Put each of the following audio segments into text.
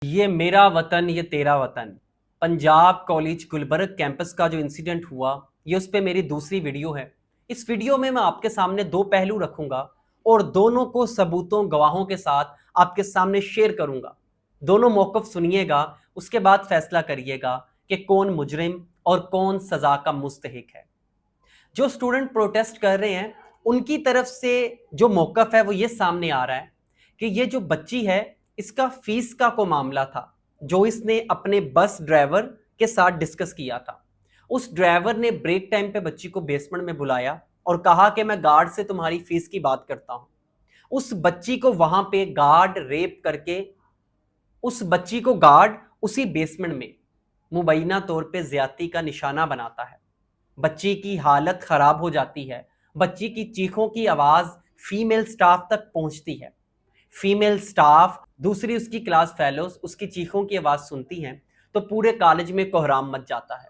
ये मेरा वतन ये तेरा वतन। पंजाब कॉलेज गुलबर्ग कैंपस का जो इंसिडेंट हुआ, ये उस पे मेरी दूसरी वीडियो है। इस वीडियो में मैं आपके सामने दो पहलू रखूंगा और दोनों को सबूतों गवाहों के साथ आपके सामने शेयर करूंगा। दोनों मौक़िफ़ सुनिएगा, उसके बाद फैसला करिएगा कि कौन मुजरिम और कौन सजा का मुस्तहिक है। जो स्टूडेंट प्रोटेस्ट कर रहे हैं, उनकी तरफ से जो मौक़िफ़ है वो ये सामने आ रहा है कि ये जो बच्ची है, इसका फीस का को मामला था जो इसने अपने बस ड्राइवर के साथ डिस्कस किया था। उस ड्राइवर ने ब्रेक टाइम पे बच्ची को बेसमेंट में बुलाया और कहा कि मैं गार्ड से तुम्हारी फीस की बात करता हूं। उस बच्ची को वहां पे गार्ड रेप करके उस बच्ची को गार्ड उसी बेसमेंट में मुबैना तौर पे ज्यादती का निशाना बनाता है। बच्ची की हालत खराब हो जाती है। बच्ची की चीखों की आवाज फीमेल स्टाफ तक पहुंचती है। फीमेल स्टाफ, दूसरी उसकी क्लास फेलोज उसकी चीखों की आवाज सुनती हैं तो पूरे कॉलेज में कोहराम मच जाता है।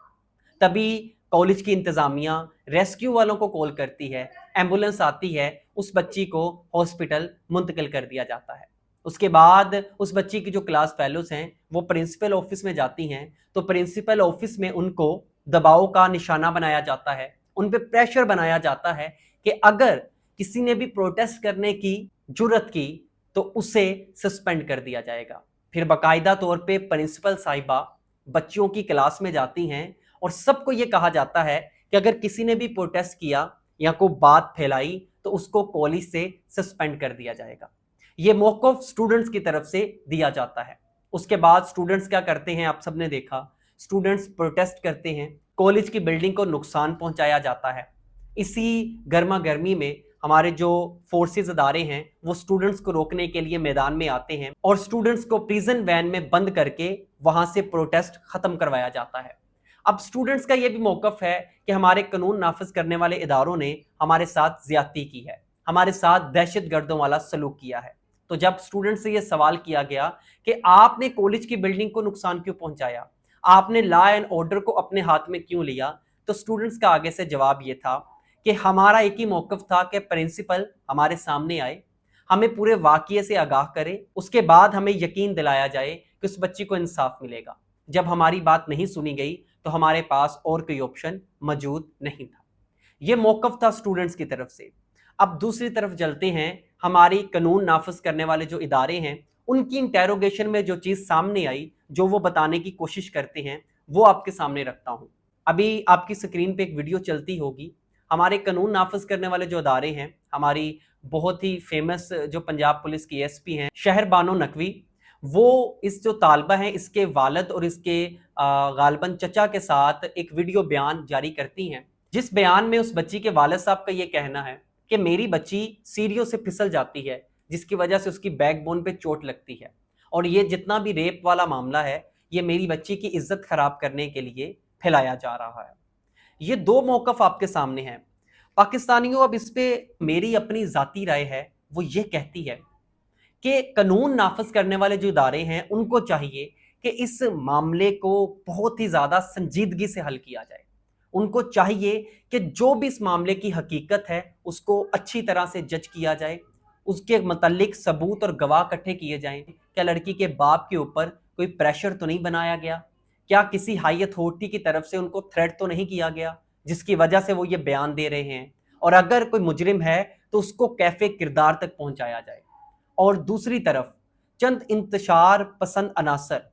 तभी कॉलेज की इंतजामिया रेस्क्यू वालों को कॉल करती है, एम्बुलेंस आती है, उस बच्ची को हॉस्पिटल मुंतकिल कर दिया जाता है। उसके बाद उस बच्ची की जो क्लास फेलोज हैं वो प्रिंसिपल ऑफिस में जाती हैं तो प्रिंसिपल ऑफिस में उनको दबाव का निशाना बनाया जाता है, उन पे प्रेशर बनाया जाता है कि अगर किसी ने भी प्रोटेस्ट करने की जुर्रत की तो उसे सस्पेंड कर दिया जाएगा। फिर बाकायदा तौर पे प्रिंसिपल साहिबा बच्चियों की क्लास में जाती हैं और सबको ये कहा जाता है कि अगर किसी ने भी प्रोटेस्ट किया या कोई बात फैलाई तो उसको कॉलेज से सस्पेंड कर दिया जाएगा। ये मौक़िफ़ स्टूडेंट्स की तरफ से दिया जाता है। उसके बाद स्टूडेंट्स क्या करते हैं, आप सबने देखा, स्टूडेंट्स प्रोटेस्ट करते हैं, कॉलेज की बिल्डिंग को नुकसान पहुंचाया जाता है। इसी गर्मा गर्मी में हमारे जो फोर्सेस अदारे हैं वो स्टूडेंट्स को रोकने के लिए मैदान में आते हैं और स्टूडेंट्स को प्रिजन वैन में बंद करके वहां से प्रोटेस्ट खत्म करवाया जाता है। अब स्टूडेंट्स का ये भी मौक़िफ़ है कि हमारे कानून नाफिज करने वाले इदारों ने हमारे साथ ज्यादती की है, हमारे साथ दहशत गर्दों वाला सलूक किया है। तो जब स्टूडेंट से ये सवाल किया गया कि आपने कॉलेज की बिल्डिंग को नुकसान क्यों पहुंचाया, आपने लॉ एंड ऑर्डर को अपने हाथ में क्यों लिया, तो स्टूडेंट्स का आगे से जवाब ये था कि हमारा एक ही मौक़िफ़ था कि प्रिंसिपल हमारे सामने आए, हमें पूरे वाक़ये से आगाह करे, उसके बाद हमें यकीन दिलाया जाए कि उस बच्ची को इंसाफ मिलेगा। जब हमारी बात नहीं सुनी गई तो हमारे पास और कोई ऑप्शन मौजूद नहीं था। ये मौक़िफ़ था स्टूडेंट्स की तरफ से। अब दूसरी तरफ चलते हैं, हमारी कानून नाफिज करने वाले जो इदारे हैं उनकी इंटेरोगेशन में जो चीज़ सामने आई, जो वो बताने की कोशिश करते हैं, वो आपके सामने रखता हूँ। अभी आपकी स्क्रीन पे एक वीडियो चलती होगी। हमारे कानून नाफिज करने वाले जो अदारे हैं, हमारी बहुत ही फेमस जो पंजाब पुलिस की एसपी हैं शहर बानो नकवी, वो इस जो तालबा है इसके वालिद और इसके गालबन चचा के साथ एक वीडियो बयान जारी करती हैं, जिस बयान में उस बच्ची के वालिद साहब का ये कहना है कि मेरी बच्ची सीढ़ियों से फिसल जाती है जिसकी वजह से उसकी बैकबोन पे चोट लगती है और ये जितना भी रेप वाला मामला है ये मेरी बच्ची की इज्जत खराब करने के लिए फैलाया जा रहा है। ये दो मौक़िफ़ आपके सामने हैं। पाकिस्तानियों, अब इस पे मेरी अपनी ज़ाती राय है, वो ये कहती है कि कानून नाफिज करने वाले जो इदारे हैं उनको चाहिए कि इस मामले को बहुत ही ज़्यादा संजीदगी से हल किया जाए। उनको चाहिए कि जो भी इस मामले की हकीकत है उसको अच्छी तरह से जज किया जाए, उसके मतलब सबूत और गवाह इकट्ठे किए जाएं। क्या लड़की के बाप के ऊपर कोई प्रेशर तो नहीं बनाया गया? क्या किसी हाई अथॉरिटी की तरफ से उनको थ्रेट तो नहीं किया गया जिसकी वजह से वो ये बयान दे रहे हैं? और अगर कोई मुजरिम है तो उसको कैफे किरदार तक पहुंचाया जाए। और दूसरी तरफ चंद इंतशार पसंद अनासर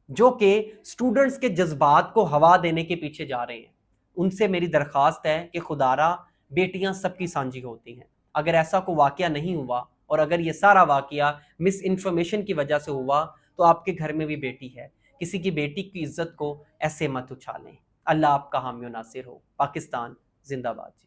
जो कि स्टूडेंट्स के जज्बात को हवा देने के पीछे जा रहे हैं, उनसे मेरी दरख्वास्त है कि खुदारा बेटियां सबकी सांझी होती हैं। अगर ऐसा कोई वाकया नहीं हुआ और अगर ये सारा वाकया मिस इन्फॉर्मेशन की वजह से हुआ तो आपके घर में भी बेटी है, किसी की बेटी की इज्जत को ऐसे मत उछालें। अल्लाह आपका हामी और नासिर हो। पाकिस्तान जिंदाबाद जी।